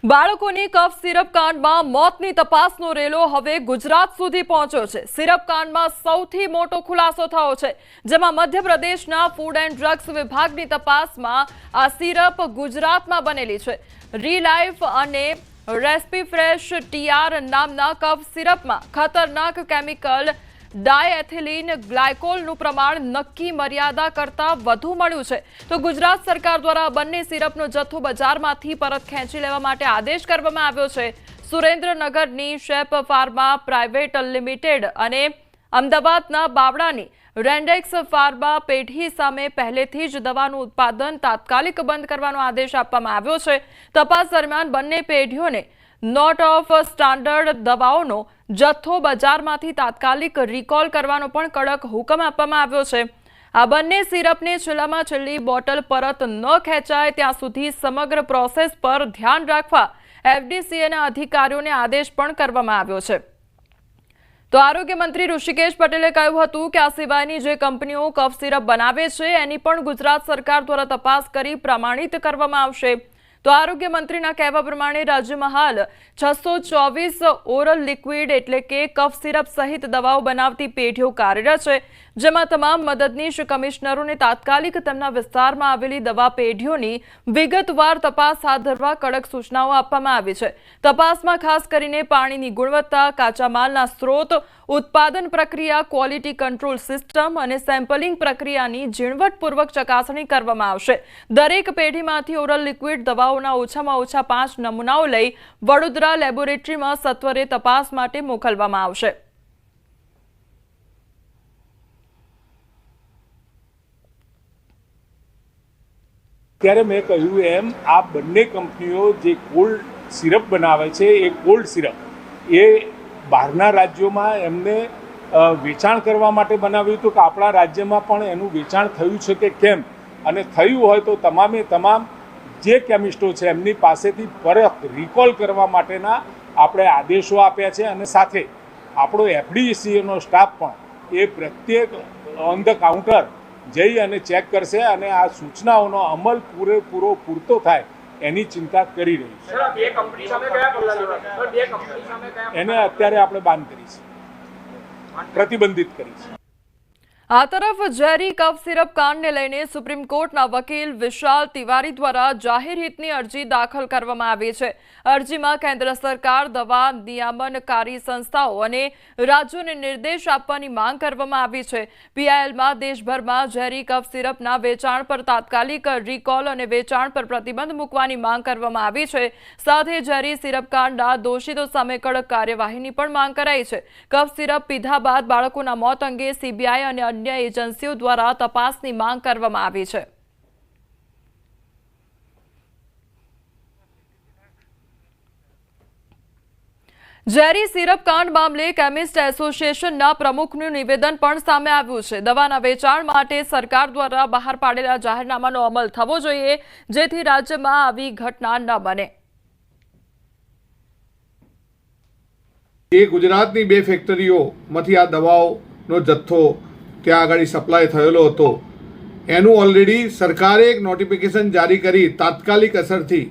બાળકોની કફ સિરપ કાંડમાં મોતની તપાસનો રેલો હવે ગુજરાત સુધી પહોંચ્યો છે। સિરપ કાંડમાં સૌથી મોટો ખુલાસો થયો છે, જેમાં મધ્યપ્રદેશના ફૂડ એન્ડ ડ્રગ્સ વિભાગની તપાસમાં આ સિરપ ગુજરાતમાં બનેલી છે। રીલાઇફ અને રેસ્પીફ્રેશ ટીઆર નામના કફ સિરપમાં ખતરનાક કેમિકલ ડાયએથિલીન ગ્લાયકોલનું પ્રમાણ નક્કી મર્યાદા કરતાં વધુ મળ્યું છે। તો ગુજરાત સરકાર દ્વારા બંને સિરપનો જથ્થો બજારમાંથી પરત ખેંચી લેવા માટે આદેશ કરવામાં આવ્યો છે। સુરેન્દ્રનગરની શેપ ફાર્મા પ્રાઇવેટ લિમિટેડ અને અમદાવાદના બાવળાની રેન્ડેક્સ ફાર્મા પેઢી સામે પહેલેથી જ દવાનું ઉત્પાદન તાત્કાલિક બંધ કરવાનો આદેશ આપવામાં આવ્યો છે। તપાસ દરમિયાન બંને પેઢીઓને નોટ ઓફ સ્ટાન્ડર્ડ દવાઓનો જથ્થો બજારમાંથી તાત્કાલિક રિકોલ કરવાનો પણ કડક હુકમ આપવામાં આવ્યો છે। આ બંને સિરપને છેલ્લામાં છેલ્લી બોટલ પરત ન ખેંચાય ત્યાં સુધી સમગ્ર પ્રોસેસ પર ધ્યાન રાખવા એફડીસીએના અધિકારીઓને આદેશ પણ કરવામાં આવ્યો છે। તો આરોગ્ય મંત્રી ઋષિકેશ પટેલે કહ્યું હતું કે આ સિવાયની જે કંપનીઓ કફ સિરપ બનાવે છે એની પણ ગુજરાત સરકાર દ્વારા તપાસ કરી પ્રમાણિત કરવામાં આવશે। તો આરોગ્ય મંત્રીના કહેવા પ્રમાણે રાજ્યમાં હાલ 624 ઓરલ લિક્વિડ એટલે કે કફ સિરપ સહિત દવાઓ બનાવતી પેઢીઓ કાર્યરત છે, જેમાં તમામ મદદનીશ કમિશનરોને તાત્કાલિક તેમના વિસ્તારમાં આવેલી દવા પેઢીઓની વિગતવાર તપાસ હાથ ધરવા કડક સૂચનાઓ આપવામાં આવી છે। તપાસમાં ખાસ કરીને પાણીની ગુણવત્તા, કાચા માલના સ્ત્રોત, ઉત્પાદન પ્રક્રિયા, ક્વોલિટી કંટ્રોલ સિસ્ટમ અને સેમ્પલિંગ પ્રક્રિયાની ઝીણવટપૂર્વક ચકાસણી કરવામાં આવશે। દરેક પેઢીમાંથી ઓરલ લિક્વિડ દવાઓના ઓછામાં ઓછા 5 નમૂનાઓ લઈ વડોદરા લેબોરેટરીમાં સત્વરે તપાસ માટે મોકલવામાં આવશે। ત્યારે મેં કહ્યું એમ આ બંને કંપનીઓ જે કોલ્ડ સિરપ બનાવે છે એ કોલ્ડ સિરપ એ બહારના રાજ્યોમાં એમને વેચાણ કરવા માટે બનાવ્યું હતું કે આપણા રાજ્યમાં પણ એનું વેચાણ થયું છે કે કેમ, અને થયું હોય તો તમામે તમામ જે કેમિસ્ટો છે એમની પાસેથી પરત રિકોલ કરવા માટેના આપણે આદેશો આપ્યા છે, અને સાથે આપણો એફડીસીએનો સ્ટાફ પણ એ પ્રત્યેક ઓન ધ કાઉન્ટર જઈ અને ચેક કરશે અને આ સૂચનાઓનો અમલ પૂરેપૂરો પૂરતો થાય એની ચિંતા કરી રહી છે। એને અત્યારે આપણે બાન કરી છે, પ્રતિબંધિત કરી છે। આ તરફ ઝેરી કફ સિરપ કાંડને લઈને સુપ્રીમ કોર્ટના વકીલ વિશાલ તિવારી દ્વારા જાહેર હિતની અરજી દાખલ કરવામાં આવી છે। અરજીમાં કેન્દ્ર સરકાર, દવા નિયામનકારી સંસ્થાઓ અને રાજ્યોને નિર્દેશ આપવાની માંગ કરવામાં આવી છે। પીઆઈએલમાં દેશભરમાં ઝેરી કફ સિરપના વેચાણ પર તાત્કાલિક રિકોલ અને વેચાણ પર પ્રતિબંધ મૂકવાની માંગ કરવામાં આવી છે। સાથે ઝેરી સિરપ કાંડના દોષિતો સામે કડક કાર્યવાહીની પણ માંગ કરાઈ છે। કફ સિરપ પીધા બાદ બાળકોના મોત અંગે સીબીઆઈ અને અન્ય એજન્સીઓ દ્વારા તપાસની માંગ કરવામાં આવી છે। ઝેરી સિરપ કાંડ મામલે કેમિસ્ટ એસોસિએશનના પ્રમુખનું નિવેદન પણ સામે આવ્યું છે। દવાના વેચાણ માટે સરકાર દ્વારા બહાર પાડેલા જાહેરનામાનો અમલ થવો જોઈએ, જેથી રાજ્યમાં આવી ઘટના ન બને। એ ગુજરાતની 2 ફેક્ટરીઓમાંથી આ દવાઓનો જથ્થો ત્યાં આગળ સપ્લાય થયેલો હતો, એનું ઓલરેડી સરકારે એક નોટિફિકેશન જારી કરી તાત્કાલિક અસરથી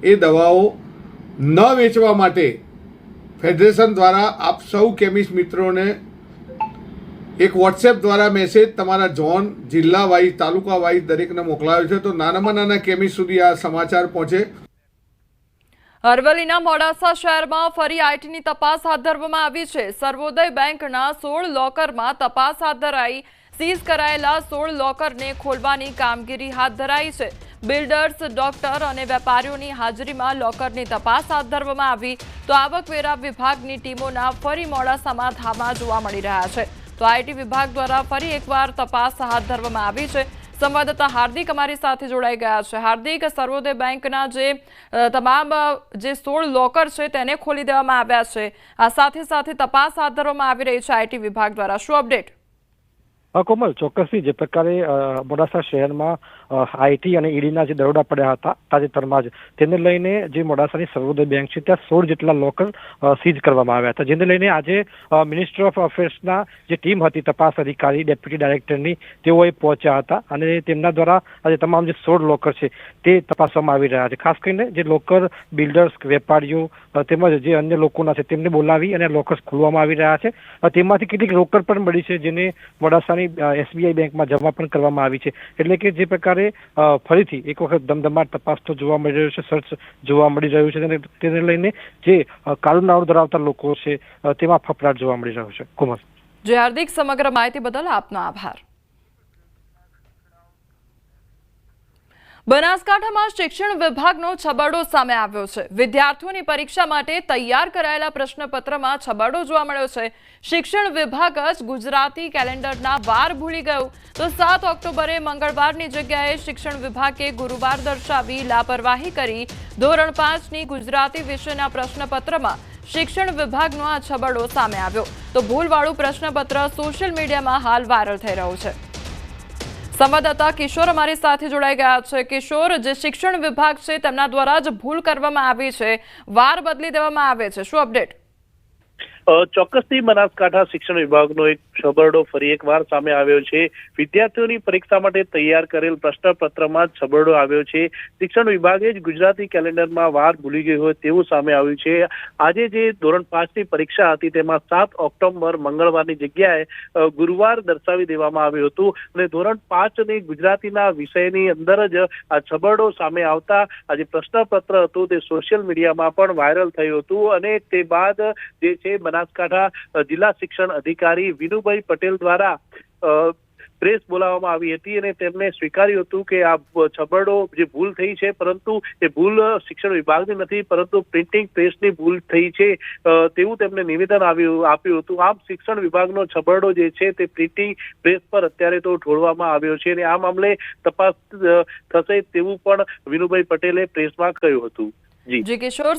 એ દવાઓ ન વેચવા માટે ફેડરેશન દ્વારા આપ સૌ કેમિસ્ટ મિત્રોને એક વોટ્સએપ દ્વારા મેસેજ તમારા ઝોન, જિલ્લા વાઇઝ, તાલુકા વાઇઝ દરેકને મોકલાયો છે, તો નાનામાં નાના કેમિસ્ટ સુધી આ સમાચાર પહોંચે। અરવલ્લીના મોડાસા શહેરમાં ફરી આઈટીની તપાસ હાથ ધરવામાં આવી છે। સર્વોદય બેંકના 16 લોકરમાં તપાસ હાથ ધરાઈ। સીઝ કરાયેલા 16 લોકરને ખોલવાની કામગીરી હાથ ધરાઈ છે। બિલ્ડર્સ, ડોક્ટર અને વેપારીઓની હાજરીમાં લોકરની તપાસ હાથ ધરવામાં આવી। તો આવકવેરા વિભાગની ટીમોના ફરી મોડાસામાં ધામા જોવા મળી રહ્યા છે। તો આઈટી વિભાગ દ્વારા ફરી એકવાર તપાસ હાથ ધરવામાં આવી છે। સંવાદદાતા હાર્દિક અમારી સાથે જોડાઈ ગયા છે। હાર્દિક, સર્વોદય બેંકના જે તમામ જે 16 લોકર છે તેને ખોલી દેવામાં આવ્યા છે, આ સાથે સાથે તપાસ હાથ ધરવામાં આવી રહી છે આઈટી વિભાગ દ્વારા, શું અપડેટ? કોમલ, ચોક્કસથી જે પ્રકારે મોડાસા શહેરમાં આઈટી અને ઈડીના જે દરોડા પડ્યા હતા તાજેતરમાં જ, તેને લઈને જે મોડાસાની સર્વોદય બેંક છે ત્યાં 16 જેટલા લોકર સીઝ કરવામાં આવ્યા હતા, જેને લઈને આજે મિનિસ્ટર ઓફ અફેર્સના જે ટીમ હતી તપાસ અધિકારી ડેપ્યુટી ડાયરેક્ટરની, તેઓ એ પહોંચ્યા હતા અને તેમના દ્વારા આજે તમામ જે 16 લોકર છે તે તપાસવામાં આવી રહ્યા છે. ખાસ કરીને જે લોકર બિલ્ડર્સ, વેપારીઓ તેમજ જે અન્ય લોકોના છે તેમને બોલાવી અને લોકર્સ ખોલવામાં આવી રહ્યા છે. તેમાંથી કેટલીક રોકડ પણ મળી છે જેને મોડાસાની SBI બેંકમાં જમા પણ કરવામાં આવી છે. એટલે કે જે પ્રકારે ફરીથી એક વખત ધમધમાટ તપાસ તો જોવા મળી રહ્યો છે, સર્ચ જોવા મળી રહ્યું છે, તેને લઈને જે કાળું નાણું ધરાવતા લોકો છે તેમાં ફફડાટ જોવા મળી રહ્યો છે. કુમાર જે હાર્દિક, સમગ્ર માહિતી બદલ આપનો આભાર. બનાસકાંઠામાં શિક્ષણ વિભાગનો છબરડો સામે આવ્યો છે. વિદ્યાર્થીઓની પરીક્ષા માટે તૈયાર કરાયેલા પ્રશ્નપત્રમાં છબરડો જોવા મળ્યો છે. શિક્ષણ વિભાગ જ ગુજરાતી કેલેન્ડરના વાર ભૂલી ગયું તો 7 ઓક્ટોબરે મંગળવારની જગ્યાએ શિક્ષણ વિભાગે ગુરુવાર દર્શાવી લાપરવાહી કરી ધોરણ 5ની ગુજરાતી વિષયના પ્રશ્નપત્રમાં શિક્ષણ વિભાગનો આ છબરડો સામે આવ્યો. તો ભૂલવાળું પ્રશ્નપત્ર સોશિયલ મીડિયામાં હાલ વાયરલ થઈ રહ્યું છે. સંવાદદાતા કિશોર અમારી સાથે જોડાઈ ગયા છે. કિશોર, જે શિક્ષણ વિભાગ છે તેમના દ્વારા જ ભૂલ કરવામાં આવી છે, વાર બદલી દેવામાં આવે છે, શું અપડેટ? ચોક્કસથી બનાસકાંઠા શિક્ષણ વિભાગનો એક છબરડો ફરી એકવાર સામે આવ્યો છે. વિદ્યાર્થીઓની પરીક્ષા માટે તૈયાર કરેલ પ્રશ્નપત્રમાં છબરડો આવ્યો છે. શિક્ષણ વિભાગે જ ગુજરાતી કેલેન્ડરમાં વાર ભૂલી ગઈ હોય તેવું સામે આવ્યું છે. આજે જે ધોરણ 5ની પરીક્ષા હતી તેમાં 7 ઓક્ટોબર મંગળવારની જગ્યાએ ગુરુવાર દર્શાવી દેવામાં આવ્યું હતું અને ધોરણ 5ની ગુજરાતીના વિષયની અંદર જ આ છબરડો સામે આવતા આ જે પ્રશ્નપત્ર હતું તે સોશિયલ મીડિયામાં પણ વાયરલ થયું હતું અને તે બાદ જે છે બનાસકાંઠા જિલ્લા શિક્ષણ અધિકારી વિનુભાઈ પટેલ દ્વારા પ્રેસ બોલાવવામાં આવી હતી અને તેમને સ્વીકાર્યું હતું કે આ છબરડો જે ભૂલ થઈ છે, પરંતુ એ ભૂલ શિક્ષણ વિભાગની નથી પરંતુ પ્રિન્ટિંગ પ્રેસની ભૂલ થઈ છે તેવું તેમને નિવેદન આપ્યું હતું. આમ શિક્ષણ વિભાગનો છબરડો જે છે તે પ્રિન્ટિંગ પ્રેસ પર અત્યારે તો ઢોળવામાં આવ્યો છે અને આ મામલે તપાસ થશે તેવું પણ વિનુભાઈ પટેલે પ્રેસમાં કહ્યું હતું. જી કિશોર.